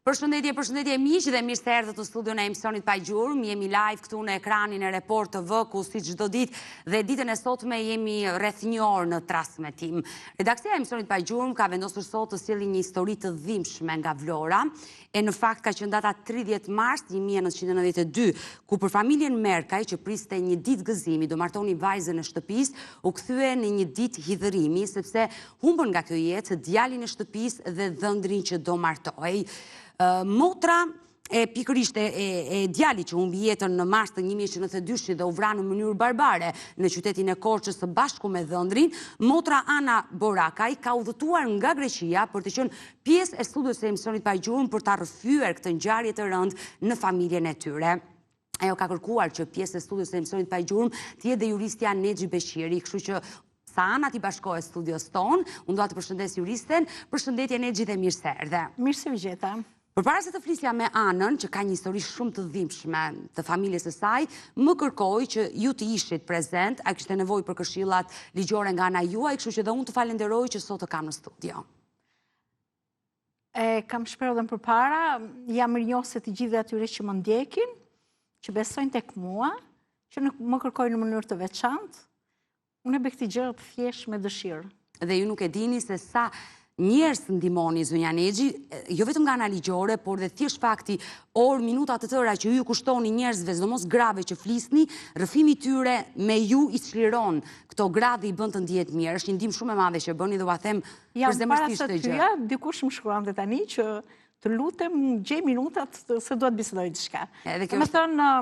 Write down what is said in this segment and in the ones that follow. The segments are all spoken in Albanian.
Përshëndetje miq dhe mirë se erdhët në studion e emisionit Pa Gjurmë. Jemi live këtu në ekranin e Report TV, ku si çdo ditë dhe ditën e sotme jemi rreth 1 orë në transmetim. Redaksia e emisionit Pa Gjurmë ka vendosur sot të sjellë një histori të dhimbshme nga Vlora, e në fakt ka qenë data 30 mars 1992, ku për familjen Merkaj, që priste një ditë gëzimi, do martoni vajzën e shtëpisë, u kthye në një ditë hidhërimi, sepse humbën nga kjo jetë djalin e shtëpisë dhe dhëndrin që do martohej. Motra e pikërisht e djali që humbi jetën në mars të 1992 dhe u vra në mënyrë barbare në qytetin e Korçës së bashku me dhëndrin, motra Ana Borakaj ka udhëtuar nga Greqia për të qenë pjesë e studios së emisionit Pa Gjurmë për ta rrëfyer këtë ngjarje të rëndë në familjen e tyre. Ajo ka kërkuar që pjesë e studios së emisionit Pa Gjurmë të jetë dhe juristja Nexhi Beqiri, kështu që sa Ana ti bashkohet studios tonë, unë dua të përshëndes juristen. Përshëndetje Nexhi dhe mirë se erdhe. Mirë se u gjeta. Përpara se të flisja me Anën, që ka një histori shumë të dhimbshme të familjes së saj, më kërkoj që ju të ishit prezent, a kishte nevojë për këshillat ligjore nga ana juaj, kështu që dhe unë të falenderoj që sot të kam në studio. Kam shprehur edhe përpara, jam mirënjohëse të gjithë atyre që më ndjekin, që besojnë tek mua, që më kërkojnë në mënyrë të veçantë. Unë e bëj këtë gjë thjesht me dëshirë. Dhe ju nuk e dini se sa njerëz ndihmoni zonja Nexhi, jo vetëm nga ana ligjore, por dhe thjesht fakti orë, minuta të tëra që ju kushtoni njerëzve, sidomos grave që flisni, rrëfimi i tyre me ju i çliron këto gra dhe i bën të ndihet mirë. Është një ndihmë shumë e madhe që bëni dhe ua them përzemërsisht këtë gjë. Ja, dikush më shkruante tani që të lutem gjej minutat se dua të bisedoj diçka. Më thënë,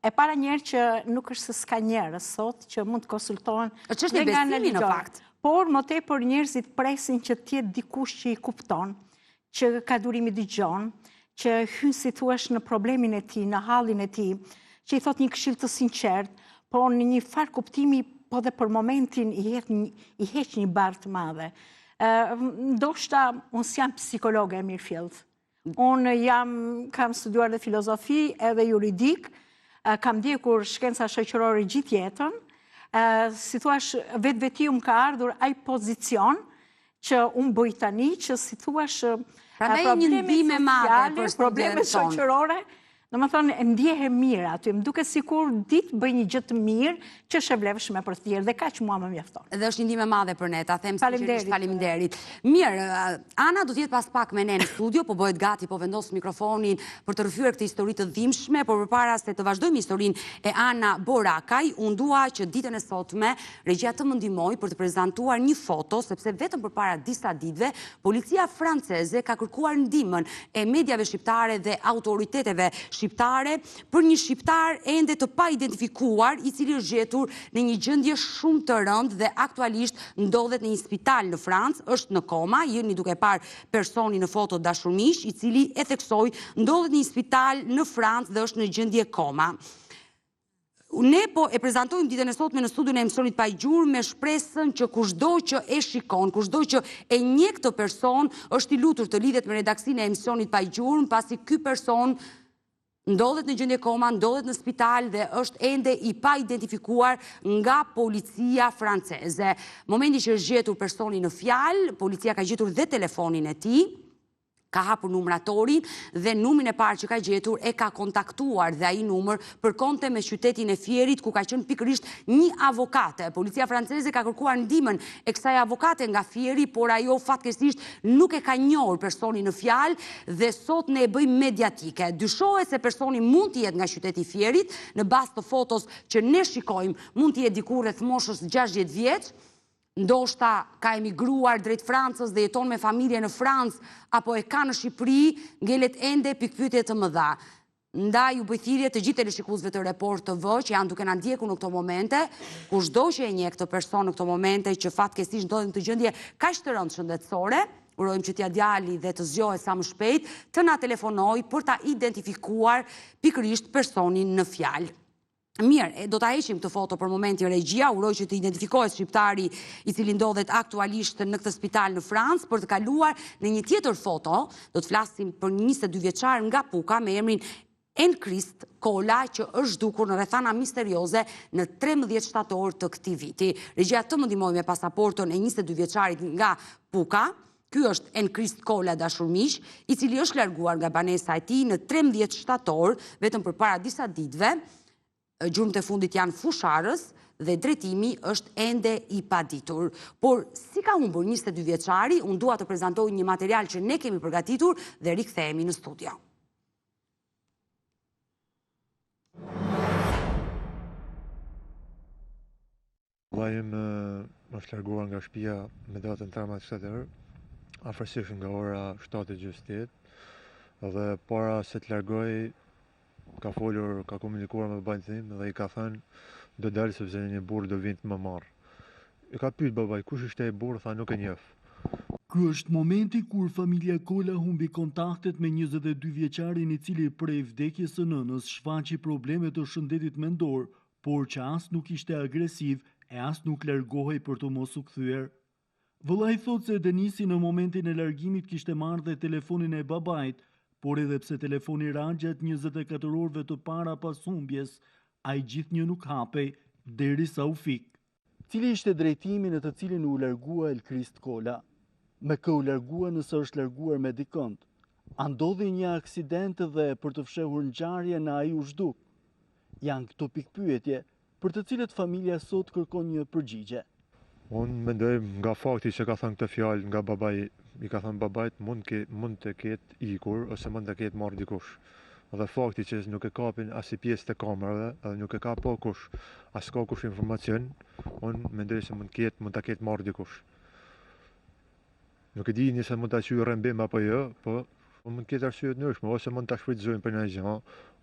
e para njerë që nuk është se s'ka njerëz sot që mund të konsultohen. Është një besimi në fakt. Por më tepër njerëzit presin që tjetë dikush që i kupton, që ka durimi dëgjon, që hyn si thuash në problemin e tij, në hallin e tij, që i thot një këshill të sinqert, por në një far kuptimi, po dhe për momentin i heq një barë të madhe. Ndoshta unë s'jam psikologe e mirëfillt. Unë kam studiuar dhe filozofi edhe juridik, kam ndjekur shkenca shoqërore gjithë jetën. Si thuash, vetveti më ka ardhur ai pozicion që unë bëj tani, që si thuash probleme shoqërore, do më thonë, ndjehe mirë aty, më duke sikur ditë bëj një gjë të mirë që është e vlefshme për të tjerë, dhe kaq mua më mjafton. Dhe është një ndihmë e madhe për ne, ta them sinqerisht faleminderit. Mirë, Ana do të jetë pas pak me ne në studio, po bëhet gati, po vendos mikrofonin për të rrëfyer këtë histori të dhimbshme, por përpara se të vazhdojmë historinë e Ana Borakaj, unë dua që ditën e sotme regjia të më ndihmoj për të prezantuar një foto, sepse vetëm përpara disa ditëve policia franceze ka kërkuar ndihmën e mediave shqiptare dhe autoriteteve shqiptare për një shqiptar ende të pa identifikuar, i cili është gjetur në një gjendje shumë të rëndë dhe aktualisht ndodhet në një spital në Francë, është në koma, jeni duke parë personin në foto dashurmish, i cili e theksoi ndodhet në një spital në Francë dhe është në gjendje koma. Ne po e prezantojmë ditën e sotme në studion e emisionit Pa Gjurmë me shpresën që kushdo që e shikon, kushdo që e njeh këtë person, është i lutur të lidhet me redaksinë e emisionit Pa Gjurmë, pasi ky person ndodhet në gjendje koma, ndodhet në spital dhe është ende i pa identifikuar nga policia franceze. Momenti që është gjetur personi në fjalë, policia ka gjetur dhe telefonin e tij, ka hapur numratorin dhe numrin e parë që ka gjetur e ka kontaktuar dhe ai numër përkonte me qytetin e Fierit, ku ka qenë pikërisht një avokate. Policia franceze ka kërkuar ndihmën e kësaj avokate nga Fieri, por ajo fatkeqësisht nuk e ka njohur personin në fjalë dhe sot ne e bëjmë mediatike. Dyshohet se personi mund të jetë nga qyteti i Fierit, në bazë të fotos që ne shikojmë, mund të jetë diku rreth moshës 60 vjeç. Ndoshta ka emigruar drejt Francës dhe jeton me familje në Francë, apo e ka në Shqipëri, ngelet ende pikpyetje të mëdha. Ndaj u bëj thirrje të gjithë teleshikuesve të Report TV që janë duke na ndjekur në këto momente, kushdo që e njeh këtë person në këto momente që fatkeqësisht ndodhen në gjendje kaq të rëndë shëndetësore, urojmë që t'ia djali dhe të zgjohet sa më shpejt, të na telefonoj për ta identifikuar pikërisht personin në fjalë. Mirë, do ta heqim këtë foto për momentin regjia, uroj që të identifikohet shqiptari i cili ndodhet aktualisht në këtë spital në Francë, për të kaluar në një tjetër foto, do të flasim për një 22 vjeçar nga Puka me emrin Enkrist Kola, që është zhdukur në rrethana misterioze në 13 shtator të këtij viti. Regjia të më ndihmoj me pasaportën e 22 vjeçarit nga Puka, Ky është Enkrist Kola dashurmiq, i cili është larguar nga banesa e tij në 13 shtator, vetëm përpara disa ditëve. Gjurmët e fundit janë fusharës dhe drejtimi është ende i paditur. Por si ka humbur 22 vjeçari, unë dua të prezantoj një material që ne kemi përgatitur dhe rikthehemi në studio. Vllai im është larguar nga shtëpia me datën 13 shtator, afërsisht nga ora 7:30, dhe para se të largoj ka folur, ka komunikuar me babain tim dhe i ka thënë do dalë sepse një burr do vinë të më marr. I ka pyet babai kush ishte ai burr, tha nuk e njeh. Ky është momenti kur familja Kola humbi kontaktet me 22 vjeçarin i cili prej vdekjes së nënës shfaqi probleme të shëndetit mendor, por që as nuk ishte agresiv e as nuk largohej për të mos u kthyer. Vëllai thot se Denisi në momentin e largimit kishte marrë dhe telefonin e babait, por edhe pse telefoni ra gjatë 24 orëve të para pas humbjes, ai gjithnjë nuk hapej derisa u fik. Cili ishte drejtimi në të cilin u largua Enkrist Kola? Me kë u largua nëse është larguar me dikënd? A ndodhi një aksident dhe për të fshehur ngjarje në ai u zhduk? Janë këto pikpyetje për të cilët familja sot kërkon një përgjigje. Unë mendoj nga fakti që ka thënë këtë fjalë nga babai, i ka thënë babait mund të ketë ikur ose mund të ketë marrë dikush. Dhe fakti që nuk e kapin as i pjesë të kamerave, edhe nuk e ka pa kush, as ka kush informacion, unë mendoj se mund ta ketë marrë dikush. Nuk e di nëse mund ta qyjë rrëmbim apo jo, po mund të ketë arsye të ndryshme, ose mund ta shfrytëzojnë për një gjë,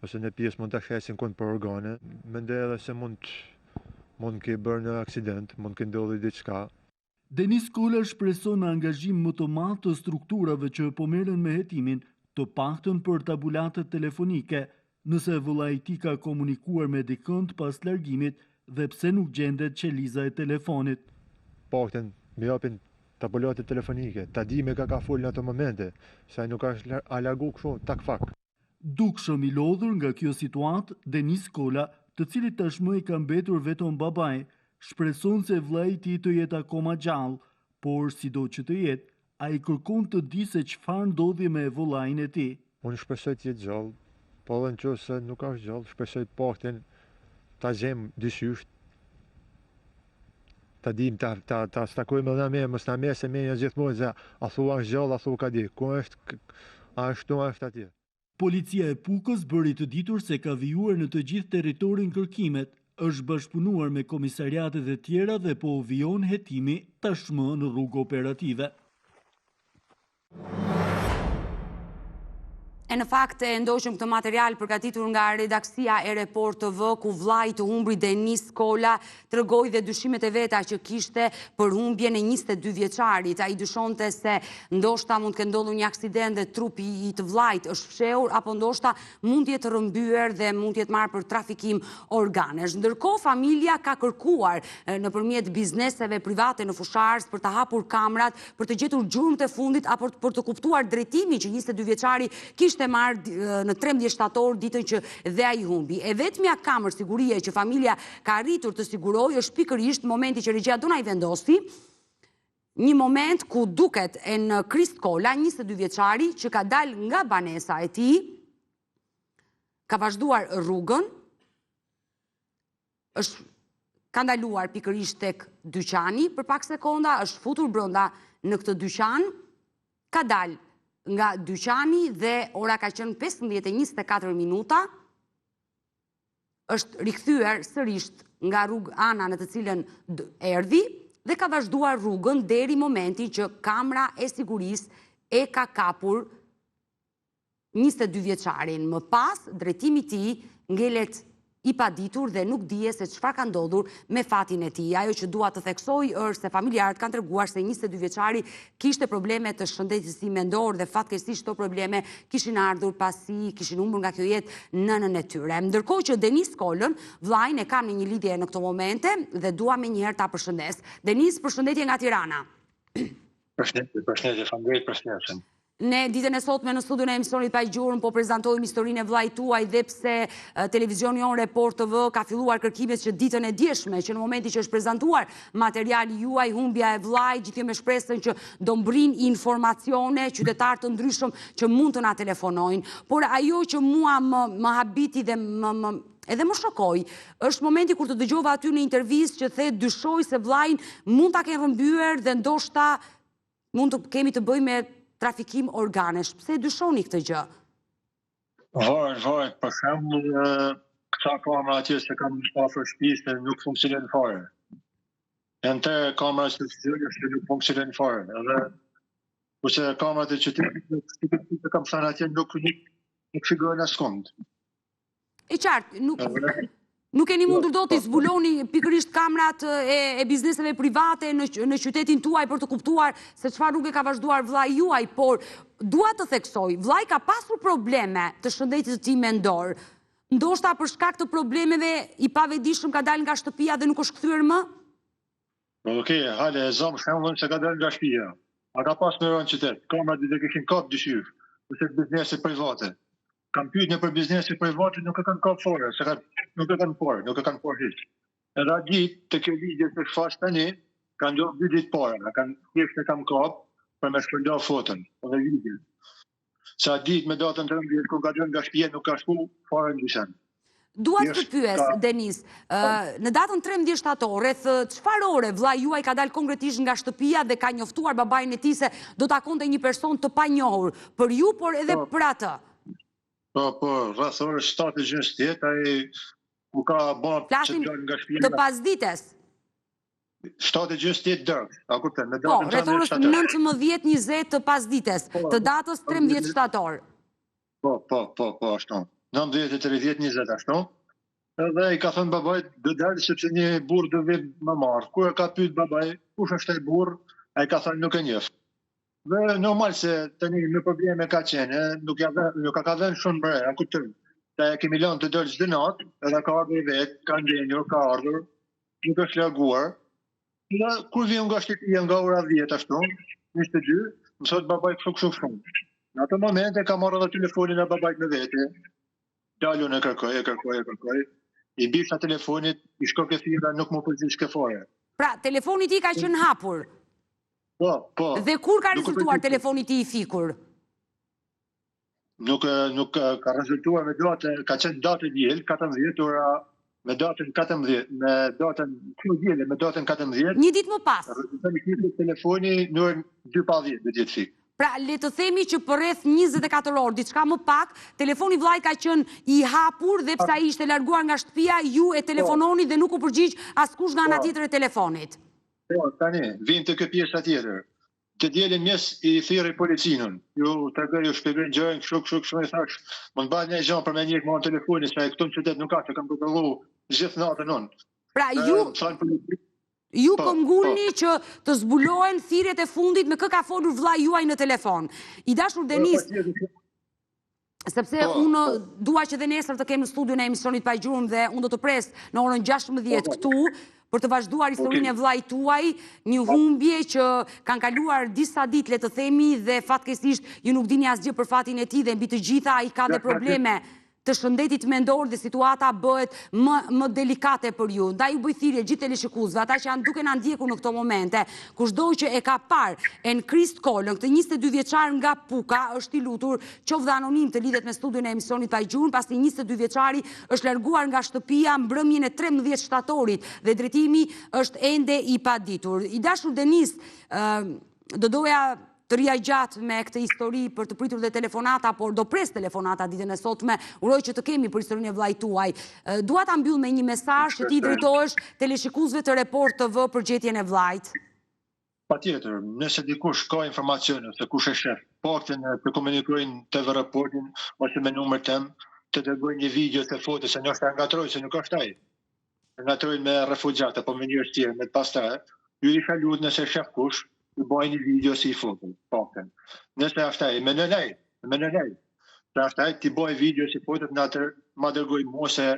ose në pjesë mund ta shesin kund për organe. Mendoj edhe se mund ke bërë një aksident, mund ke ndodhi diçka. Denis Kola shpreson në angazhim më të madh të strukturave që po merren me hetimin, të paktën për tabulatet telefonike, nëse vëllai i tij ka komunikuar me dikënd pas largimit dhe pse nuk gjendet qeliza e telefonit. Paktën më japin tabulatet telefonike, ta di me ka folë në ato momente, se ai nuk është largu kështu tak fak. Dukshëm i lodhur nga kjo situatë, Denis Kola, të cilit tashmë i ka mbetur vetëm babai, shpreson se vllai i tij të jetë akoma gjallë, por sido që të jetë, ai kërkon të di se çfarë ndodhi me vëllain e tij. Unë shpresoj të jetë gjallë, po edhe nëse nuk është gjallë, shpresoj paktën ta gjem dysysh, ta dim ta stakojmë edhe me, mos na merr se menja gjithmonë se a thua është gjallë, a thua ka di, ku është ashtu është atje. Policia e Pukës bëri të ditur se ka vijuar në të gjithë territorin kërkimet, është bashkëpunuar me komisariatet e tjera dhe po vijon hetimi tashmë në rrugë operative. E në fakt e ndoqëm këtë material përgatitur nga redaksia e Report TV, ku vllai i të humbrit Denis Kola tregoi dhe dyshimet e veta që kishte për humbjen e 22 vjeçarit. Ai dyshonte se ndoshta mund të ketë ndodhur një aksident dhe trupi i të vllait është fshehur, apo ndoshta mund të jetë rrëmbyer dhe mund të jetë marrë për trafikim organesh. Ndërkohë familja ka kërkuar nëpërmjet bizneseve private në Fusharës për të hapur kamrat, për të gjetur gjurmët e fundit apo për të kuptuar drejtimin që 22 vjeçari kishte marrë në 13 shtator ditën që dhe ai humbi. E vetmja kamër sigurie që familja ka arritur të sigurojë është pikërisht momenti që regjia do na i vendosi, një moment ku duket Enkrist Kola, 22 vjeçari, që ka dalë nga banesa e tij, ka vazhduar rrugën, ka ndaluar pikërisht tek dyqani për pak sekonda, është futur brenda në këtë dyqan, ka dalë nga dyqani dhe ora ka qenë 15:24, është rikthyer sërish nga rrugë ana në të cilën erdhi dhe ka vazhduar rrugën deri momenti që kamera e sigurisë e ka kapur 22 vjeçarin. Më pas, drejtimi i tij ngelet i paditur dhe nuk dije se çfarë ka ndodhur me fatin e tij. Ajo që dua të theksoj është se familjarët kanë treguar se 22 vjeçari kishte probleme të shëndetit si mendor dhe fatkeqësisht këto probleme kishin ardhur pasi kishin humbur nga kjo jetë nënën e tyre. Ndërkohë që Denis Kolën, vllain e kanë në një lidhje në këto momente dhe dua menjëherë ta përshëndes. Denis, përshëndetje nga Tirana. Përshëndetje, faleminderit për ftesën. Ne ditën e sotme në studion e emisionit Pa Gjurmë po prezantojmë historinë e vllajt tuaj dhe pse televizioni jon Report TV ka filluar kërkimet që ditën e djeshme, që në momenti që është prezantuar materiali juaj, humbja e vllajt, gjithë me shpresën që do mbrin informacione qytetar të ndryshëm që mund të na telefonojnë. Por ajo që mua më habiti dhe edhe më shokoj, është momenti kur të dëgjova aty në intervistë që the dyshoj se vllajin mund ta kenë rrëmbyer dhe ndoshta mund të kemi të bëjmë me trafikim organesh. Pse dyshoni këtë gjë? Varet, për shembull, këta kamera atje se kam afër shtëpisë nuk funksionojnë fare. Janë të kamerat që nuk funksionojnë fare. Edhe kurse kamerat e qytetit që kam thënë atje nuk shikojnë askund. E qartë, nuk keni mundur do të zbuloni pikërisht kamerat e bizneseve private në qytetin tuaj për të kuptuar se çfarë nuk e ka vazhduar vllai juaj, por dua të theksoj, vllai ka pasur probleme të shëndetit të tij mendor. Ndoshta për shkak të problemeve i pavedishëm ka dalë nga shtëpia dhe nuk është kthyer më? Okej, hale, e zom shembullin se ka dalë nga shtëpia. A ka pas në rënë qytet, kamerat dhe kishin kap dyshir, ose biznese private. Kam pyet në për biznesi private, nuk e kanë kap fare, nuk e kanë parë hiç. Edhe atë ditë të kjo ligje që shfaq tani, kanë qenë 2 ditë para, thjesht e kam kap për me shpërnda foton, edhe ligjen. Sa ditë me datën 13 kur ka dalë nga shtëpia nuk ka shku fare ndryshe. Dua të pyes, Denis, në datën 13 shtator, rreth çfarë ore vllai juaj ka dalë konkretisht nga shtëpia dhe ka njoftuar babain e tij se do takonte një person të panjohur, për ju por edhe për atë? Po, rreth orës 7:27, ai ku ka bërë që dalë nga shtëpia. Të pasdites? 7:27 dërg, a kupton, me datën 13 shtator. Po, rreth orës 19:20 të pasdites, të datës 13 shtator. Po, ashtu. 19:30 ashtu. Edhe i ka thënë babait do dalë sepse një burr do vjen më marr. Kur e ka pyet babai, kush është ai burr, ai ka thënë nuk e njeh. Dhe normal se tani në probleme ka qenë, nuk ka dhënë shumë bre, a kupton. Se kemi lënë të dalë çdo natë, edhe ka ardhur vet, ka ndenjur, ka ardhur, nuk është larguar. Dhe kur vjen nga shtëpia nga ora 10 ashtu, 22, më thot babai kështu. Në atë moment e ka marrë edhe telefonin e babait me vete. Dalun e kërkoj. I bisha telefonit, i shko ke fira, nuk më përgjigj ke fare. Pra, telefoni ti ka qenë hapur? Po. Dhe kur ka rezultuar telefoni ti i fikur? Nuk ka rezultuar me datë, ka qenë datë diel, 14 ora, me datën 14, me datën 14. Një ditë më pas? Telefoni në orën 2:10 do të fik. Pra, le të themi që për rreth 24 orë, diçka më pak, telefoni vllai ka qenë i hapur dhe pse ai ishte larguar nga shtëpia, ju e telefononi dhe nuk u përgjigj askush nga ana tjetër e telefonit. Po, tani, vim të kjo pjesa tjetër. Të dielin mes i thirri policinën. Ju shpjegoj gjërin kështu i thash, mund bëj një gjë për me njëk me telefonin se këtu në qytet nuk ka, që kam kontrollu gjithë natën unë. Pra, ju këngulni që të zbulohen thirrjet e fundit me kë ka folur vllai juaj në telefon. I dashur Denis, sepse unë dua që dhe nesër të kem në studion e emisionit Pa Gjurmë dhe unë do të pres në orën 16 këtu për të vazhduar historinë e vllait tuaj, një humbje që kanë kaluar disa ditë le të themi dhe fatkeqësisht ju nuk dini asgjë për fatin e tij dhe mbi të gjitha ai ka dhe probleme të shëndetit mendor dhe situata bëhet më delikate për ju. Ndaj u bëj thirrje gjithë teleshikuesve, ata që janë duke na ndjekur në këto momente, kushdo që e ka parë Enkrist Kolën, këtë 22 vjeçar nga Puka, është i lutur, qoftë anonim të lidhet me studion e emisionit Pa Gjurmë, pasi 22 vjeçari është larguar nga shtëpia mbrëmjen e 13 shtatorit dhe drejtimi është ende i paditur. I dashur Denis, do doja të rria gjatë me këtë histori për të pritur dhe telefonata, por do pres telefonata ditën e sotme, uroj që të kemi për historinë e vllait tuaj. Dua ta mbyll me një mesazh që ti drejtohesh teleshikuesve të Report TV për gjetjen e vllait. Patjetër, nëse dikush ka informacione se kush e shef, paktën të komunikojnë TV Reportin ose me numrin tim, të dërgojnë një video se foto se ndoshta ngatroj se nuk është ai. Ngatrojnë me refugjat apo me njerëz tjerë, me pastaj. Ju isha lutur nëse shef kush të bëjnë një video si i foto, paktën. Nëse është ai, me në lej. Se është ai, ti bëjnë video si fotot në atër, ma dërgoj mu se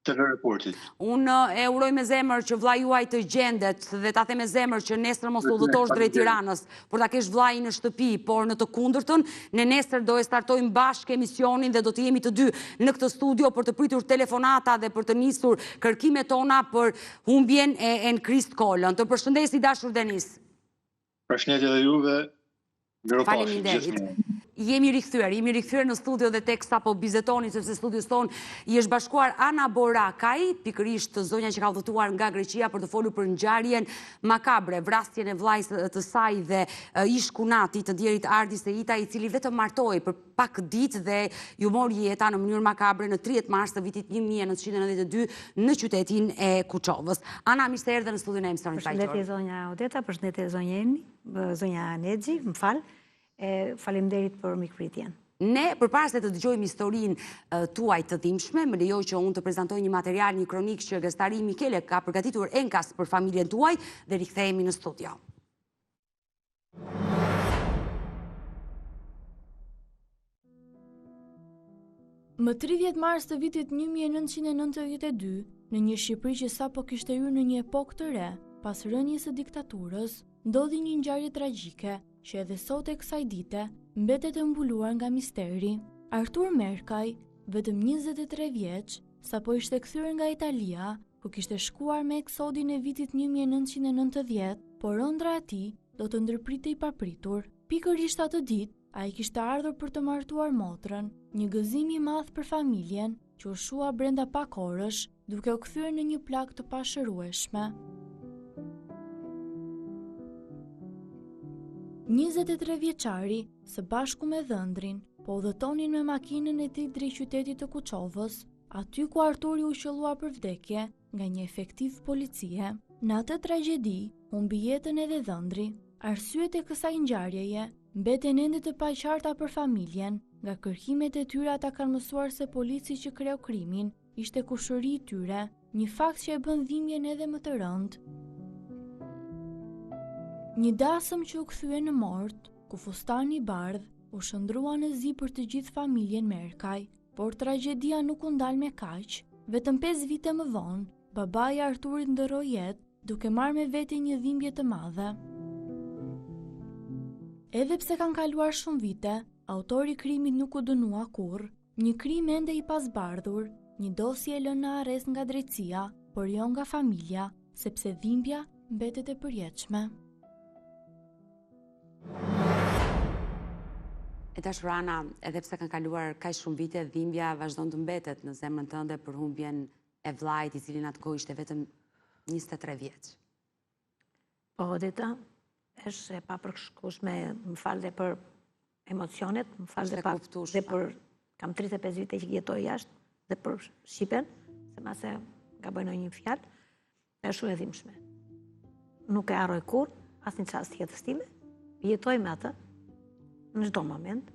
telereportit. Unë e uroj me zemër që vllai juaj të gjendet dhe ta them me zemër që nesër mos udhëtosh drejt Tiranës, por ta kesh vllain në shtëpi, por në të kundërtën, ne nesër do e startojmë bashkë emisionin dhe do të jemi të dy në këtë studio për të pritur telefonata dhe për të nisur kërkimet tona për humbjen e Enkrist Kolën. Të përshëndesi dashur Denis. Përshëndetje dhe juve. Faleminderit. Jemi rikthyer në studio dhe tek sapo bizetoni, sepse studios ton i është bashkuar Ana Borakaj, pikërisht zonja që ka udhëtuar nga Greqia për të folur për ngjarjen makabre, vrasjen e vllajës të saj dhe ish kunati të ndjerit Ardi Seita, i cili vetëm martohej për pak ditë dhe ju mori jeta në mënyrë makabre në 30 mars të vitit 1992 në qytetin e Kuçovës. Ana, mirë se erdhe në studion e emisionit Fajtor. Përshëndetje zonja Odeta, përshëndetje zonja Eni, zonja Nexhi, më fal. Faleminderit për mikpritjen. Ne, përpara se të dëgjojmë historinë tuaj të dhimbshme, më lejoj që unë të prezantoj një material, një kronik që Gëstari Mikele ka përgatitur enkas për familjen tuaj dhe rikthehemi në studio. Më 30 mars të vitit 1992, në një Shqipëri që sapo kishte hyrë në një epokë të re, pas rënies së diktaturës, ndodhi një ngjarje tragjike që edhe sot e kësaj dite mbetet e mbuluar nga misteri. Artur Merkaj, vetëm 23 vjeç, sapo ishte kthyer nga Italia, ku kishte shkuar me eksodin e vitit 1990, por ëndra e tij do të ndërpritej i papritur. Pikërisht atë ditë, ai kishte ardhur për të martuar motrën, një gëzim i madh për familjen, që u shua brenda pak orësh, duke u kthyer në një plagë të pashërueshme. 23 vjeçari, së bashku me dhëndrin, po udhëtonin me makinën e tij drejt qytetit të Kuçovës, aty ku Arturi u qellua për vdekje nga një efektiv policie. Në atë tragjedi, humbi jetën edhe dhëndri. Arsyet e kësaj ngjarjeje mbeten ende të paqarta për familjen, nga kërkimet e tyre ata kanë mësuar se polici që kreu krimin ishte kushëri i tyre, një fakt që e bën dhimbjen edhe më të rëndë. Një dasëm që u kthye në mort, ku fustani i bardh u shndrua në zi për të gjithë familjen Merkaj, por tragjedia nuk u ndal me kaq. Vetëm 5 vite më vonë, babai i Arturit ndërroi jetë, duke marrë me vete një dhimbje të madhe. Edhe pse kanë kaluar shumë vite, autori i krimit nuk u dënua kurrë. Një krim ende i pasbardhur, një dosje e lënë në arrest nga drejtësia, por jo nga familja, sepse dhimbja mbetet e përjetshme. E dashur Ana, edhe pse kanë kaluar kaq shumë vite, dhimbja vazhdon të mbetet në zemrën tënde për humbjen e vllajt, i cili në atë kohë ishte vetëm 23 vjeç. Po, Odeta, është e papërshkueshme, më fal dhe për emocionet, më fal dhe për kam 35 vite që jetoj jashtë dhe për Shqipen, se mase gabojnë një fjalë, është shumë e dhimbshme. Nuk e harroj kurrë, asnjë çast të jetës time, jetoj me atë në çdo moment.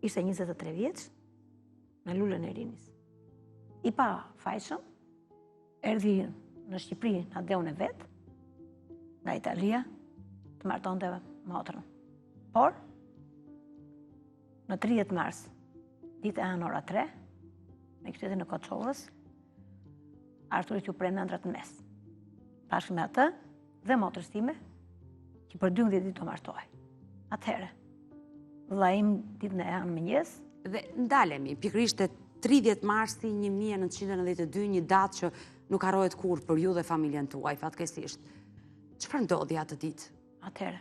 Ishte 23 vjeç, në lullën e rinis. I pa fajshëm, erdhi në Shqipëri në adeun e vetë, nga Italia, të martonte motrën. Por, në 30 mars, dite anë ora 3, në qytetin e Kuçovës, Arturit ju pre nëndrat në mes. Bashkë me atë dhe motrës time, që për 12 ditë të martohej. Atëherë, vllai im ditën e anë mëngjes. Dhe ndalemi, pikërisht e 30 marsi 1992, një datë që nuk harrohet kurrë për ju dhe familjen tuaj, fatkeqësisht. Çfarë ndodhi atë ditë? Atëherë,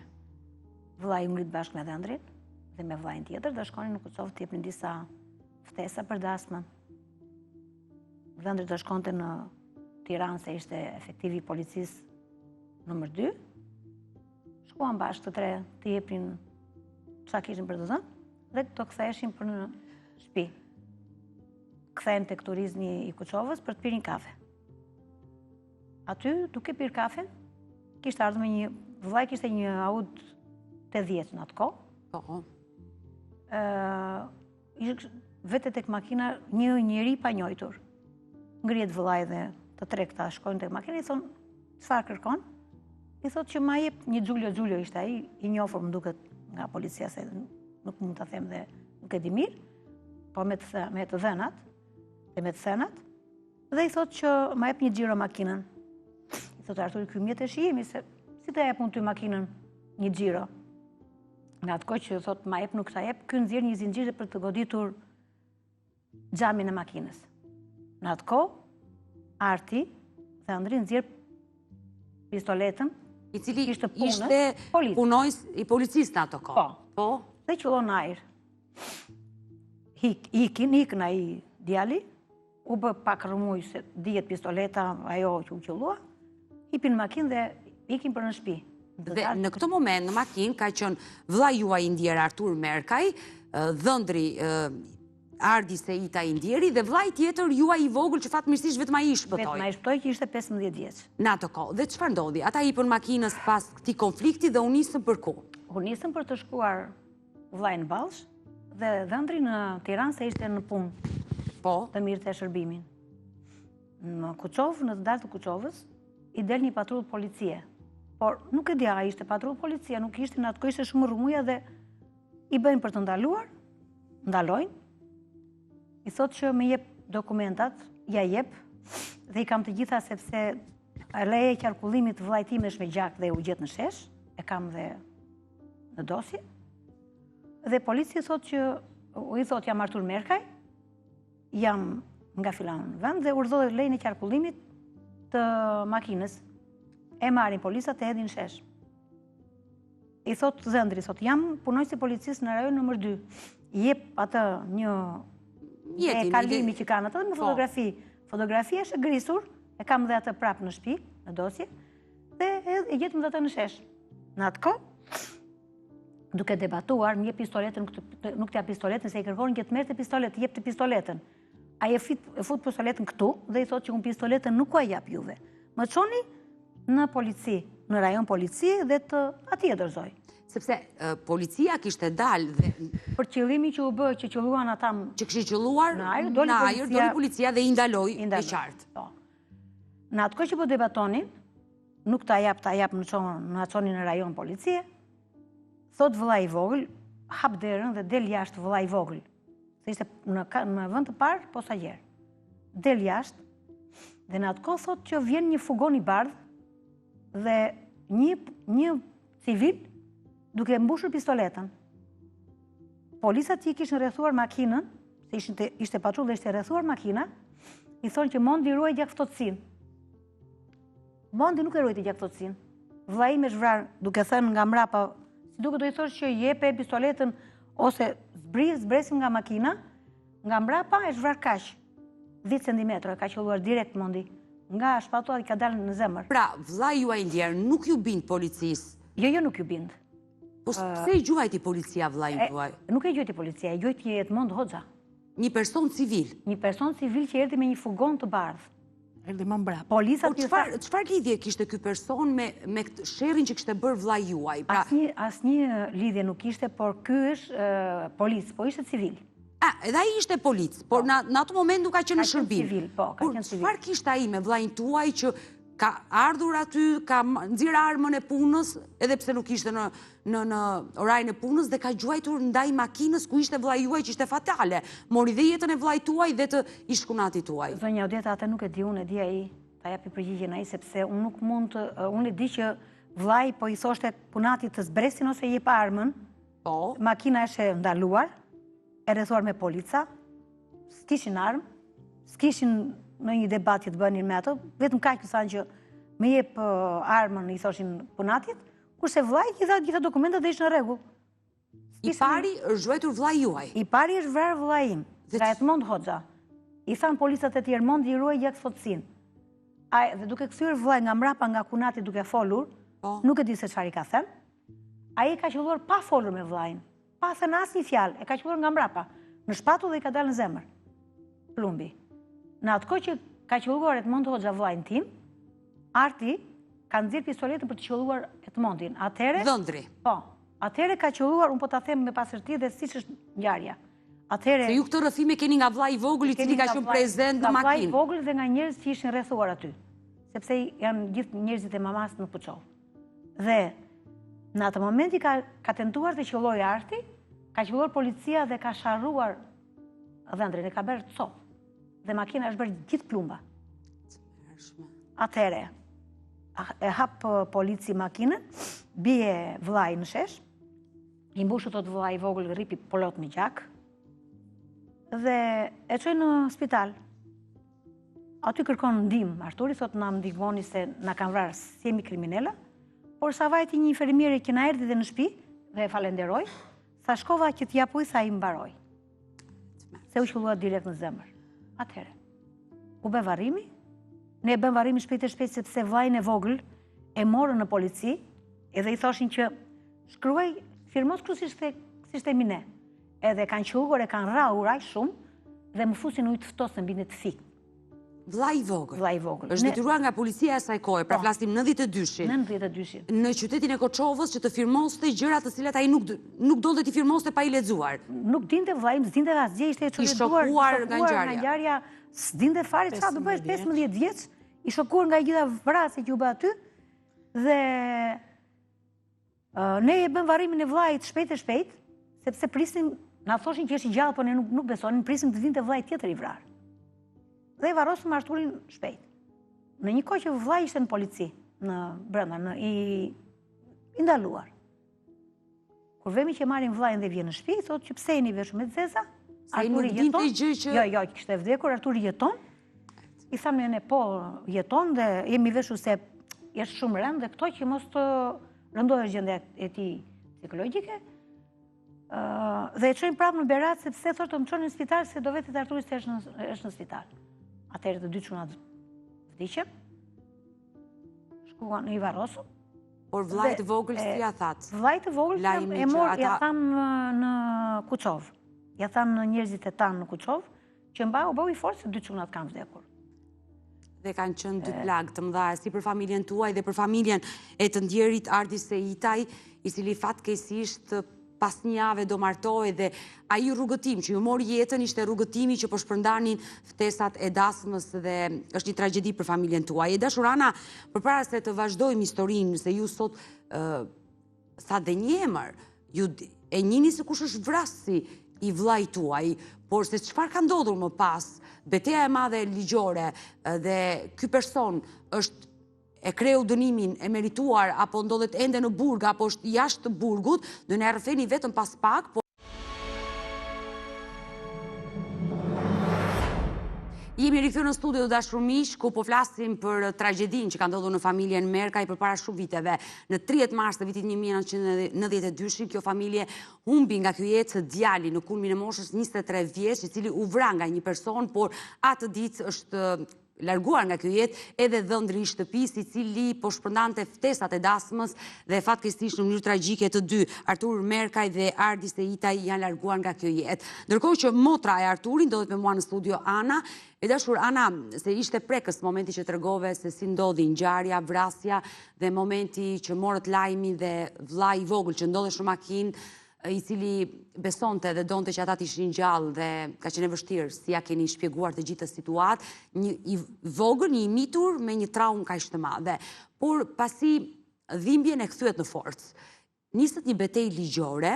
vllai im rit bashkë me dhëndrin dhe me vllain tjetër, do shkonin në Kuçovë të jepnin disa ftesa për dasmën. Dhëndri do shkonte në Tiranë, se ishte efektivi i policisë nëmër 2. Shkuan bashkë të tre të jepnin çka kishin për të dhënë dhe të ktheheshin për në shtëpi. Kthehen tek turizmi i Kuçovës për të pirë një kafe. Aty, duke pirë kafen, kishte ardhur me një vllai, kishte një Audi 80 në atë kohë. Po. Vete tek makina një njeri pa njohur. Ngrihet vllai dhe të tre këta shkojnë tek makina, i thonë, çfarë kërkon? I thotë që ma jep një Giulio ishte ai, i njohur më duket nga policia, se nuk mund ta them dhe nuk e di mirë. po me të dhenat, dhe me të thenat, dhe i thot që ma jep një xhiro makinën. I thot Arturi, ky mjet e shihemi, se si të jep unë ty makinën një xhiro. Në atë kohë që thot ma jep nuk ta jep, ky nxjerr një zinxhir për të goditur xhamin e makinës. Në atë kohë, Arti dhe Andri nxjerr pistoletën, I cili ishte punojës i policisë në ato kohë. Po. Dhe qëllon ajrë. Ikën ai djali, u bë pak rëmuj se dijet pistoleta, ajo që u qëllua, hipin makinë dhe ikin për në shtëpi. Dhe në këtë moment në makinë ka qenë vëlla juaj i ndjer Artur Merkaj, dhëndri Ardi Seita i ndjeri dhe vllai tjetër juaj i vogël që fatmirësisht vetëm ai shpëtoi. Vetëm ai shpëtoi që ishte 15 vjeç. Në ato kohë. Dhe çfarë ndodhi? Ata hipën makinës pas këtij konflikti dhe u nisën për ku? U nisën për të shkuar vllai në Ballsh dhe dhëndri në Tiranë se ishte në punë. Po. Të mirë të shërbimin. Në Kuçov, në të dalë të Kuçovës, i del një patrull policie. Por nuk e dia, ai ishte patrull policia, nuk ishte në atë kohë, ishte shumë rrëmuja dhe i bëjnë për të ndaluar, ndalojnë. I thot që me jep dokumentat, ja jep, dhe i kam të gjitha sepse leje e qarkullimit të vllait tim është me gjak dhe u gjet në shesh, e kam dhe në dosje. Dhe policia thot që, i thot jam Artur Merkaj, jam nga filan vend dhe urdhoi lejen e qarkullimit të makinës. E marrin policat e hedhin në shesh. I thot dhëndri, thot jam punojës i policisë në rajon nëmër 2. I jep atë një e kalimi që kanë atë me fotografi. Fotografia është e grisur, e kam dhe atë prapë në shtëpi, në dosje, dhe e gjetëm dhe atë në shesh. Në atë kohë, duke debatuar, një pistoletën, nuk t'ja pistoletën, se i kërkon që të merrte pistoletë, jep të pistoletën. Ai e fut pistoletën këtu dhe i thot që unë pistoletën nuk a jap juve. Më çoni në polici, në rajon polici dhe të atij e dorëzoj. Sepse policia kishte dalë dhe... Për qëllimi që u bë, që qëlluan ata... Që kështu qëlluar në ajër, doli policia dhe i ndaloi e qartë. Në atë kohë që po debatonin, nuk ta jap në çonin në rajon policie, thot vëlla i vogël, hap derën dhe del jashtë vëlla i vogël. Se ishte në vend të parë posager. Del jashtë dhe në atë kohë thot që vjen një fugon i bardhë dhe një civil duke mbushur pistoletën. Policat që i kishin rrethuar makinën, se ishte patrull dhe ishte rrethuar makina, i thonë që Mondi ruaj gjakftotësinë. Mondi nuk e ruajti gjakftotësinë. Vllai im është vrarë duke thënë nga mbrapa, si duke do i thosh që jepe pistoletën ose zbresim nga makina, nga mbrapa është vrarë kaq, 10 cm, ka qelluar direkt Mondi. Nga shpatullat i ka dalë në zemër. Pra, vllai juaj i ndjer nuk ju bind policisë? Jo, nuk ju bind. Po pse i gjuajti policia vllain tuaj? Nuk e gjuajti policia, e gjuajti Edmond Hoxha. Një person civil? Një person civil që erdhi me një fugon të bardhë. Erdhi më mbrapa. Po çfarë lidhje kishte ky person me sherrin që kishte bërë vllai juaj? Asnjë lidhje nuk kishte, por ky është polic, po ishte civil. Edhe ai ishte polic, por në atë moment nuk ka qenë në shërbim. Civil, po, ka qenë civil. Çfarë kishte ai me vllain tuaj që ka ardhur aty, ka nxjerr armën e punës, edhe pse nuk ishte në orarin e punës, dhe ka gjuajtur ndaj makinës ku ishte vllai juaj që ishte fatale. Mori dhe jetën e vllait tuaj dhe të ish-kunatit tuaj. Zonja Odeta, atë nuk e di, unë e di ai, ta japi përgjigjen ai, sepse unë nuk mund të, unë e di që vllai po i thoshte punatit të zbresin ose jep armën. Po. Makina është ndaluar, e rrethuar me polica, s'kishin armë, s'kishin në një debat që të bënin me ato, vetëm kaq që thanë që me jep armën i thoshin punatit, kurse vllai i dha gjitha dokumentat dhe ishte në rregull. I pari është gjuajtur vllai juaj. I pari është vrarë vllai im, nga Edmond Hoxha. I thanë policat e tjerë, Mondi i ruaj gjakftotësinë. Dhe duke kthyer vllai nga mbrapa nga kunati duke folur, nuk e di se çfarë i ka thënë. Ai ka qelluar pa folur me vllain, pa thënë asnjë fjalë, e ka qelluar nga mbrapa, në shpatull dhe i ka dalë në zemër. Plumbi. Në atë kohë që ka qelluar Edmond Hoxha vllain tim, Arti ka nxjerr pistoletën për të qelluar Edmondin. Atëherë, dhëndri. Po. Atëherë ka qelluar, unë po ta them me pasërti dhe siç është ngjarja. Atëherë, se ju këtë rrëfime keni nga vllai i vogël i cili ka qenë prezent në makinë. Nga vllai i vogël dhe nga njerëz që ishin rrethuar aty. Sepse janë gjithë njerëzit e mamas në Kuçov. Dhe në atë moment i ka tentuar të qellojë Arti, ka qelluar policia dhe ka sharruar dhëndrin, e ka bërë cop. Dhe makina është bërë gjithë plumba. Atëhere, e hapë polici makinën, bie vllai në shesh, i mbushë tot vllai i vogël rripi polot me gjak, dhe e çoi në spital. Aty kërkon ndihmë Arturi, thot na ndihmoni se na kanë vrarë, si jemi kriminella, por sa vajti një infermiere që na erdhi dhe në shtëpi dhe e falenderoj, sa shkova që t'ja puj, sa i mbaroj. Se u qëllua direkt në zemër. Atëhere, u bë varrimi, ne e bëm varrimin shpejt e shpejt sepse vllajin e vogël e morën në polici, edhe i thoshin që shkruaj, firmos kështu si shtemi ne. Edhe kanë qugur, e kanë rrahur aq shumë dhe më fusin ujë të ftohtë mbi të fik. Vllai i vogël. Vllai i vogël. Është detyruar nga policia e asaj kohe, pra flasim 92-shin. 92-shin. Në qytetin e Koçovës që të firmoste gjëra të cilat ai nuk donte t'i firmoste pa i lexuar. Nuk dinte vllai, s'dinte asgjë, ishte i shokuar nga ngjarja. S'dinte fare çfarë do bësh 15 vjeç, i shokuar nga gjitha vrasjet që u bë aty. Dhe ne e bëm varrimin e vllait shpejt e shpejt, sepse prisnim, na thoshin që është i gjallë, por ne nuk besonin, prisnim të vinte vllai tjetër i vrarë. Dhe i varrosëm Arturin shpejt. Në një kohë që vllai ishte në polici, në brenda, i ndaluar. Kur vemi që marrin vllain dhe vjen në shtëpi, thotë që pse jeni veshur me zeza? Arturi jeton. Jo, kishte vdekur, Arturi jeton. I thamë ne po jeton dhe jemi veshur se është shumë rënd dhe këto që mos të rëndohet gjendja e tij psikologjike. Dhe e çojmë prapë në Berat sepse thotë të më çonin në spital se do vetë Arturi se është në spital. Atëherë të dy çunat vdiqën. Shkuan i varrosur. Por vllai i vogël si ja that? Vllai i vogël e mor, ja tham në Kuçov. Ja tham në njerëzit e tanë në Kuçov, që u bëu i fortë se dy çunat kanë vdekur. Dhe kanë qenë dy plagë të mëdha si për familjen tuaj dhe për familjen e të ndjerit Ardis Seitaj, i cili fatkeqësisht pas një jave do martohej dhe ai rrugëtim që ju mori jetën ishte rrugëtimi që po shpërndanin ftesat e dasmës dhe është një tragjedi për familjen tuaj. E dashur Ana, përpara se të vazhdojmë historinë, se ju sot sa dhe një emër, ju e njihni se kush është vrasi i vllait tuaj, por se çfarë ka ndodhur më pas, betejë e madhe ligjore dhe ky person është e kreu dënimin e merituar, apo ndodhet ende në burg, apo është jashtë burgut, do ne rrëfeni vetëm pas pak, po jemi rikthyer në studio të dashur miq, ku po flasim për tragjedinë që ka ndodhur në familjen Merkaj përpara shumë viteve. Në 30 mars të vitit 1992, kjo familje humbi nga ky jetë djali në kulmin e moshës 23 vjeç, i cili u vra nga një person, por atë ditë është larguar nga kjo jetë edhe dhëndri i shtëpisë, i cili po shpërndante ftesat e dasmës dhe fatkeqësisht në mënyrë tragjike të dy, Artur Merkaj dhe Ardis Seitaj janë larguar nga kjo jetë. Ndërkohë që motra e Arturit ndodhet me mua në studio Ana. E dashur Ana, se ishte prekës momenti që tregove se si ndodhi ngjarja, vrasja dhe momenti që morët lajmi dhe vllai i vogël që ndodhesh në makinë, i cili besonte dhe donte që ata të ishin gjallë dhe ka qenë vështirë si ja keni shpjeguar të gjithë situatë, një i vogël, një i mitur me një traumë kaq të madhe. Por pasi dhimbjen e kthyet në forcë, nisët një betejë ligjore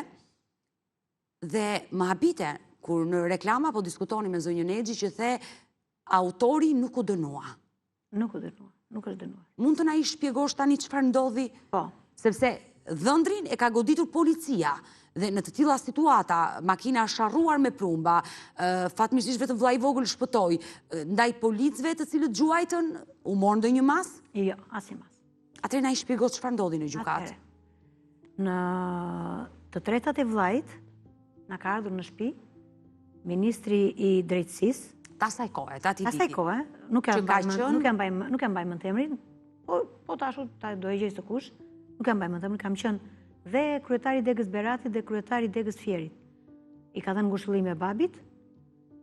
dhe më habite kur në reklama po diskutoni me zonjën Exhi që the autori nuk u dënua. Nuk u dënua, nuk është dënuar. Mund të na i shpjegosh tani çfarë ndodhi? Po. Sepse dhëndrin e ka goditur policia. Dhe në të tilla situata, makina sharruar me plumba, fatmirësisht vetëm vllai i vogël shpëtoi, ndaj policëve të cilët gjuajtën, u mor ndonjë mas? Jo, asnjë mas. Atëherë na i shpjego çfarë ndodhi në gjykatë. Në të tretat e vllait, na ka ardhur në shtëpi ministri i drejtësisë. Asaj kohe, ta ti di. Asaj kohe, nuk e mbaj mend emrin, po tashu ta do e gjej së kush, nuk e mbaj mend emrin, kam qenë dhe kryetari i Degës Beratit dhe kryetari i Degës Fierit. I ka dhënë ngushëllim e babit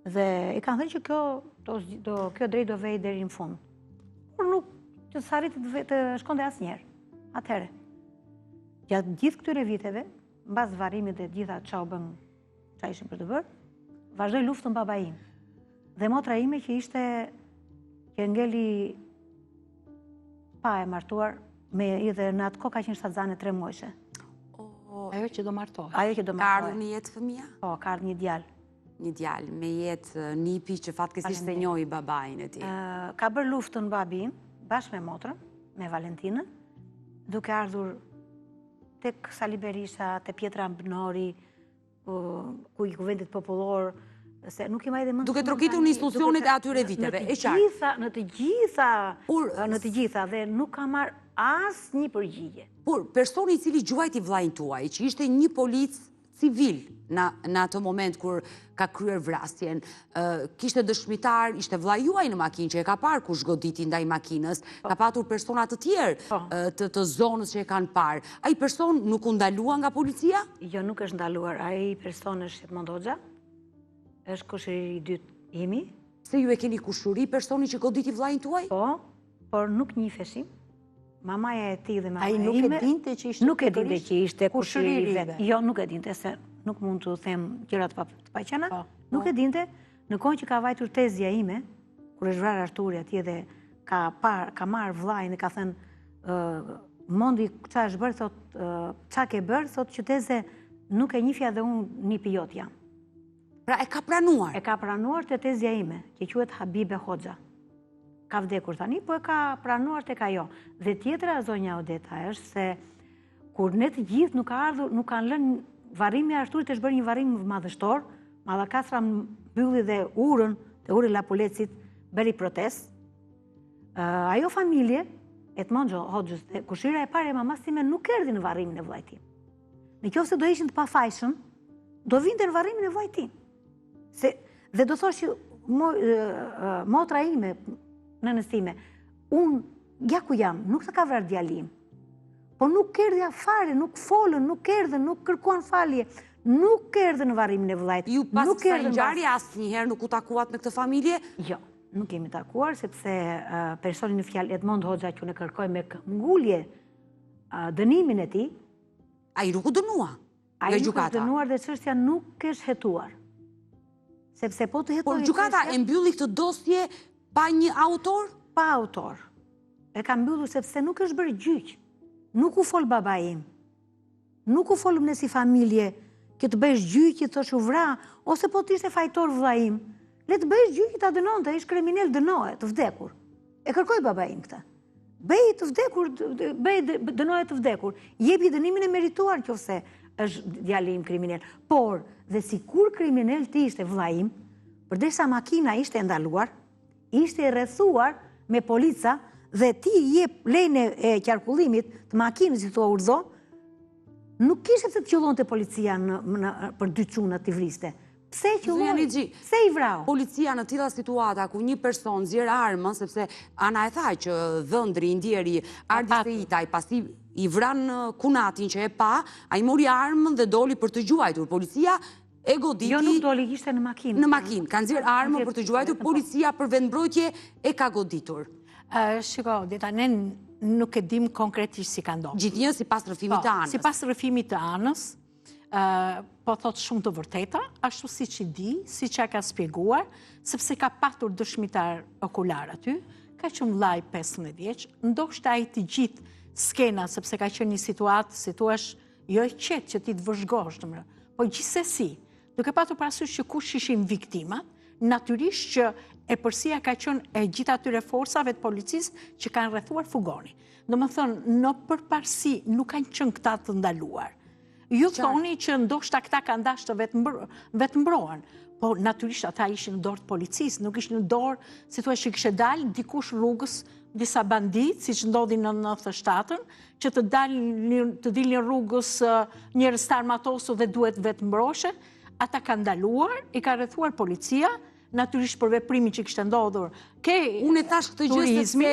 dhe i kanë thënë që kjo drejt do vej deri në fund. Por nuk të s'arriti të shkonte asnjëherë. Atëherë, gjatë gjithë këtyre viteve, mbas varrimit dhe gjitha ç'a ishin për të bërë, vazhdoi luftën baba im. Dhe motra ime që ishte që ngeli pa e martuar dhe në atë kohë ka qenë shtatzane 3 muajshe. Ajo që do martohet. Ajo që do Ka martohet. ardhur një jetë fëmija? Po, ka ardhur një djalë. një djalë me jetë nipi që fatkesisht se njohi babain e tij? Ka bërë luftën babi im, bashkë me motrën, me Valentinën, duke ardhur tek Sali Berisha, te Pjetra Mbnori, ku i kuvendit popullor, se nuk i majde mend. Duke trokitur në institucionet e atyre viteve, e qartë. Në të gjitha, dhe nuk ka marrë asnjë përgjigje. Por personi i cili gjuajti vllajin tuaj, që ishte një polic civil në atë moment kur ka kryer vrasjen, kishte dëshmitar, ishte vllai juaj në makinë që e ka parë kush goditi ndaj makinës, ka patur persona të tjerë të zonës që e kanë parë. Ai person nuk u ndalua nga policia? Jo, nuk është ndaluar. Ai person është Edmond Hoxha, është kushëri i dytë imi. Se ju e keni kushuri personi që goditi vllajin tuaj? Po, por nuk njiheshim. Mamaja e tij dhe mamaja ime. Ai nuk e dinte që ishte Nuk e dinte që ishte kushëri i kushëri vet. Jo, nuk e dinte, se nuk mund të them gjëra të paqena. Nuk e dinte, në kohën që ka vajtur tezja ime, kur është vrarë Arturi atje dhe ka marrë vllajin dhe ka thënë Mondi ç'a është bërë, thot ç'a ke bërë, thot që teze nuk e njihja dhe unë nipi jot jam. Pra e ka pranuar? E ka pranuar te tezja ime, që quhet Habibe Hoxha. Ka vdekur tani, po e ka pranuar tek ajo. Dhe tjetra, zonja Odeta, është se kur ne të gjithë nuk kanë lënë varrimi i Arturit është bërë një varrim madhështor, Mallakastra mbylli dhe urën, te uri Lapulecit bëri protestë. Ajo familje, Edmond Hoxhës, kushira e parë e mamas time nuk erdhi në varrimin e vllajt tim. Nëse do ishin të pafajshëm, do vinte në varrimin e vllajt tim. Dhe do thosh që motra ime, nënës time, unë ja ku jam, nuk të ka vrarë djalim, po nuk erdhja fare, nuk folën, nuk erdhën, nuk kërkuan falje, nuk erdhën në varrimin e vllajt. Ju pas kësaj ngjarje asnjëherë nuk u takuat me këtë familje? Jo, nuk kemi takuar, sepse personi në fjalë Edmond Hoxha që ne kërkoj me ngulje dënimin e tij. Ai nuk u dënua nga Ai nuk gjykata. është dënuar dhe çështja nuk është hetuar. Sepse po të hetoj. Por gjykata e mbylli këtë dosje pa një autor? Pa autor. E ka mbyllur sepse nuk është bërë gjyq. Nuk u fol baba im. Nuk u folëm ne si familje që të bësh gjyq, të thosh u vra, ose po të ishte fajtor vllai im. Le të bësh gjyq, ta dënonte, ish kriminal, dënohet, të vdekur. E kërkoi baba im këtë. Bëj të vdekur, dënohet të vdekur. Jepi dënimin e merituar nëse është djali im kriminal. Por, dhe sikur kriminal ti ishte vllai im, përdesa makina ishte ndaluar, ishte rrethuar me polica dhe ti jep lejnë e qarkullimit të makinës që thua urdhë, nuk kishte të qëllonte policia për dy çuna të vriste. Pse qëlloi? Pse i vrau? Policia në tilla situata ku një person nxjerr armën, sepse Ana e tha që dhëndri i ndjeri Ardi Seitaj, pasi i vran kunatin që e pa, ai mori armën dhe doli për të gjuajtur. Policia e goditi. Jo, nuk doli, ishte në makinë. Në makinë, ka nxjerr armën për të gjuajtur, policia për vendmbrojtje e ka goditur. Shiko, Deta, ne nuk e dim konkretisht si ka ndodhur. Gjithnjë sipas rrëfimit të Anës. Sipas rrëfimit të Anës, po thot shumë të vërteta, ashtu siç i di, siç e ka shpjeguar, sepse ka patur dëshmitar okular aty, ka qenë vllai 15 vjeç, ndoshta ai të gjithë skena, sepse ka qenë një situatë, si thua, jo e qetë që ti të vëzhgosh, po gjithsesi, duke patur parasysh që kush ishin viktimat, natyrisht që e përsia ka qenë e gjithë atyre forsave të policisë që kanë rrethuar fugonin. Domethënë, në përparësi nuk kanë qenë këta të ndaluar. Ju thoni që ndoshta këta kanë dashur të vetë mbrohen, po natyrisht ata ishin në dorë të policisë, nuk ishin në dorë, si thua që kishte dalë dikush rrugës, disa bandit, siç ndodhi në 97-ën, që të dilnin rrugës njerëz të armatosur dhe duhet vetë mbroshe, ata kanë ndaluar, i ka rrethuar policia, natyrisht për veprimin që kishte ndodhur. Unë e thash këtë gjë sepse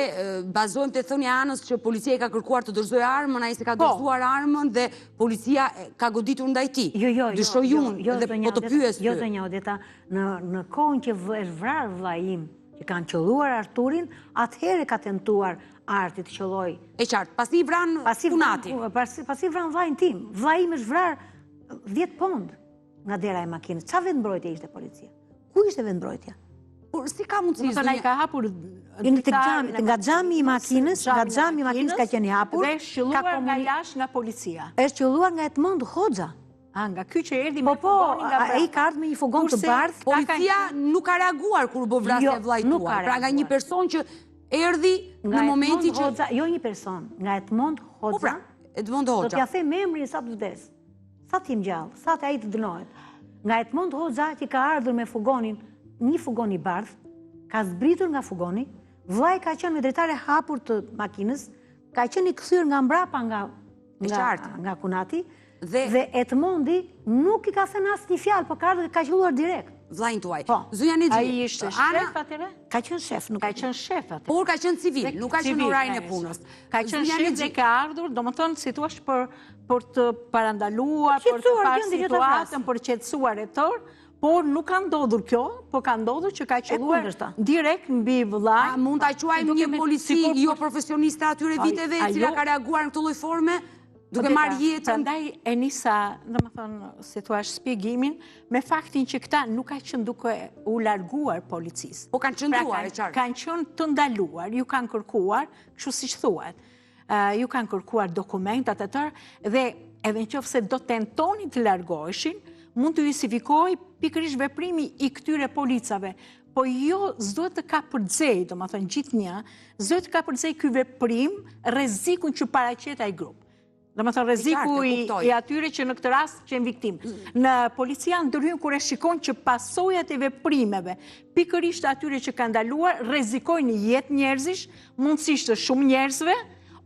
bazohem te thënia e Anës që policia i ka kërkuar të dorëzojë armën, ai se ka dorëzuar armën dhe policia ka goditur ndaj tij. Dyshoj unë dhe po të pyes ty. Jo, zonja Odeta, në kohën që është vrarë vllai im, që kanë qelluar Arturin, atëherë ka tentuar Arti të qelloj. E qartë, pasi i vran kunatin. Pasi vran vllain tim. Vllai im është vrarë 10 pond nga dera e makinës. Çfarë vendmbrojtje ishte policia? Ku ishte vendmbrojtja? Por si ka mundësi? Ai ka hapur nga xhami i makinës, ka qenë i hapur. Dhe shqylluar nga jashtë nga policia. Është qelluar nga Edmond Hoxha. Nga ky që erdhi me fugonin nga brapa. Ai ka ardhur me një fugon të bardhë. Policia nuk ka reaguar kur u bë vrasja e vllait tuaj. Pra nga një person që erdhi në momentin që jo një person, nga Edmond Hoxha. Edmond Do Hoxha. t'ja them emrin sa të vdes. Sa tim gjallë, sa të ai të dënohet. Nga Edmond Hoxha që ka ardhur me fugonin, një fugon i bardh, ka zbritur nga fugoni, vllai ka qenë me drejtare hapur të makinës, ka qenë i kthyer nga mbrapa nga kunati, dhe Edmondi nuk i ka thënë asnjë fjalë, por ka ardhur, ka qelluar direkt. Vllain tuaj. Po. Zonja Nexhi. Ai ishte shef atëre? Ka qenë shef, nuk Ka qenë shef atë. Por ka qenë civil, nuk ka qenë orarin e punës. Ka qenë shef dhe ka ardhur, domethënë si thua për të parandaluar, për të parë situatën, për të qetësuar e tërë, por nuk ka ndodhur kjo, por ka ndodhur që ka qelluar direkt mbi vllain. A mund ta quajmë një polici jo profesioniste atyre viteve e cila ka reaguar në këtë lloj forme? Duke marrë jetën. Prandaj e nisa, domethënë, si thua shpjegimin, me faktin që këta nuk ka qenë duke u larguar policisë. Po kanë qëndruar, e qartë. Kanë qenë të ndaluar, ju kanë kërkuar, kështu siç thuhet. Ju kanë kërkuar dokumentat e tërë dhe edhe nëse do tentonin të largoheshin, mund të justifikoj pikërisht veprimi i këtyre policave. Po jo, s'duhet të ka përdzej, domethënë gjithnjë, s'duhet të ka përdzej ky veprim rrezikun që paraqet ai grup. Domethënë rreziku i atyre që në këtë rast qenë viktimë. Në policia ndërhyn kur e shikon që pasojat e veprimeve, pikërisht atyre që kanë ndaluar, rrezikojnë jetë njerëzish, mundësisht të shumë njerëzve,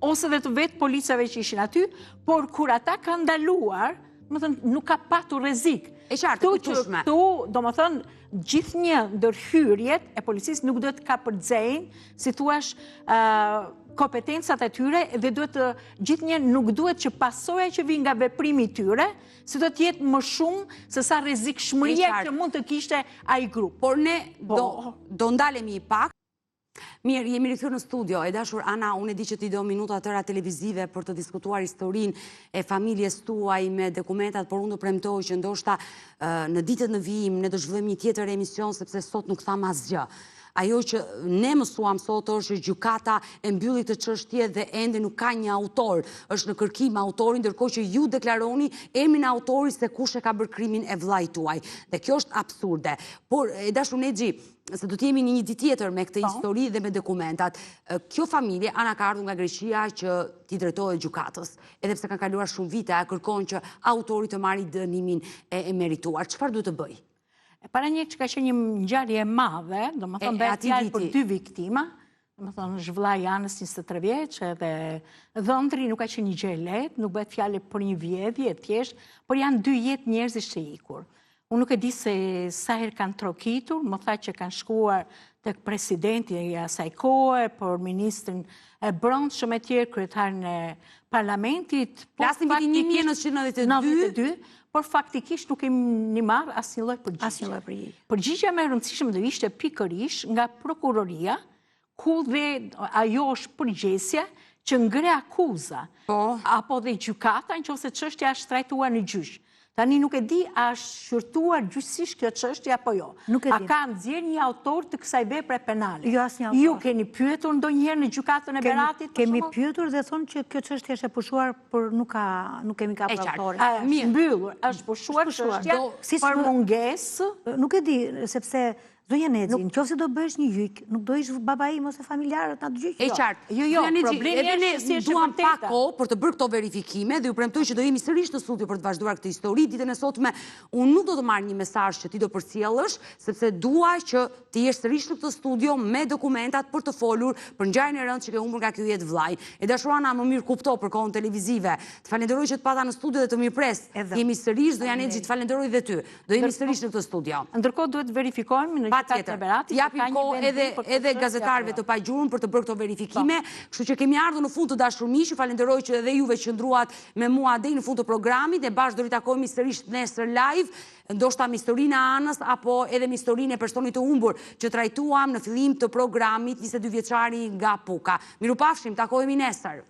ose dhe të vetë policave që ishin aty, por kur ata kanë ndaluar, domethënë nuk ka patur rrezik. E qartë, kuptueshme. Këtu, domethënë, gjithnjë ndërhyrjet e policisë nuk duhet ka përdzejnë, si thua, kompetencat e tyre dhe gjithnjë nuk duhet që pasoja që vijnë nga veprimi i tyre, se do të jetë më shumë se sa rrezikshmëria që mund të kishte ai grup. Por ne do ndalemi pak. Mirë, jemi rikthyer në studio. E dashur Ana, unë e di që ti do minuta tëra televizive për të diskutuar historinë e familjes tuaj me dokumentat, por unë do premtoj që ndoshta në ditët në vijim ne do zhvillojmë një tjetër emision sepse sot nuk tham asgjë. Ajo që ne mësuam sot është që gjykata e mbylli këtë çështje dhe ende nuk ka një autor. Është në kërkim autori, ndërkohë që ju deklaroni emrin e autorit se kush e ka bërë krimin e vllait tuaj. Dhe kjo është absurde. Por e dashur Nexhi, se do të jemi në një ditë tjetër me këtë histori dhe me dokumentat. Kjo familje, Ana ka ardhur nga Greqia që t'i drejtohet gjykatës. Edhe pse kanë kaluar shumë vite, kërkon që autori të marrë dënimin e merituar. Çfarë duhet të bëj? Para një që ka qenë një ngjarje e madhe, domethënë bëhet fjalë për 2 viktima, domethënë zhvllai Anës 23 vjeç edhe dhëndri nuk ka qenë një gjë e lehtë, nuk bëhet fjalë për një vjedhje e thjeshtë, por janë 2 jetë njerëzish të ikur. Unë nuk e di se sa herë kanë trokitur, më tha që kanë shkuar tek presidenti i asaj kohe, por ministrin e brendshëm e tjerë, kryetarin e parlamentit. Flasim vitin 1992, por faktikisht nuk kemi marrë asnjë lloj përgjigje. Përgjigjja më e rëndësishme do ishte pikërisht nga prokuroria, ku dhe ajo është përgjegjësia që ngre akuza, apo dhe gjykata nëse çështja është trajtuar në gjyq. Tani nuk e di a është shqyrtuar gjyqësisht kjo çështje apo jo. A ka nxjerrë një autor të kësaj vepre penale? Jo, asnjë autor. Ju keni pyetur ndonjëherë në gjykatën e Beratit? Kemi pyetur dhe thonë që kjo çështje është e pushuar, por nuk kemi kapur autorin. Mbyllur, është pushuar çështja për mungesë. Nuk e di, sepse zonja Nexhi, nëse do bësh një gjyq, nuk do ish babai im ose familjarët në atë gjyq. E qartë. Jo, problemi është se është duam pak kohë për të bërë këto verifikime dhe ju premtoj që do jemi sërish në studio për të vazhduar këtë histori. Ditën e sotme unë nuk do të marr një mesazh që ti do përcjellësh, sepse dua që ti jesh sërish në këtë studio me dokumentat për të folur për ngjarjen e rëndë që ke humbur nga ky jetë vllai. E dashur Ana, më mirë kupto për kohën televizive. Të falenderoj që të pata në studio dhe të mirpres. Jemi sërish, zonja Nexhi, të falenderoj dhe ty. Do jemi sërish në këtë studio. Ndërkohë duhet verifikojmë në japim kohë edhe gazetarëve të pagjurur për të bërë këto verifikime, kështu që kemi ardhur në fund të dashur miq, falenderoj që edhe juve qëndruat me mua deri në fund të programit dhe bashkë do ritakojmë sërish nesër live, ndoshta me historinë e Anës apo edhe me historinë e personit të humbur që trajtuam në fillim të programit 22 vjeçari nga Puka. Mirupafshim, takohemi nesër.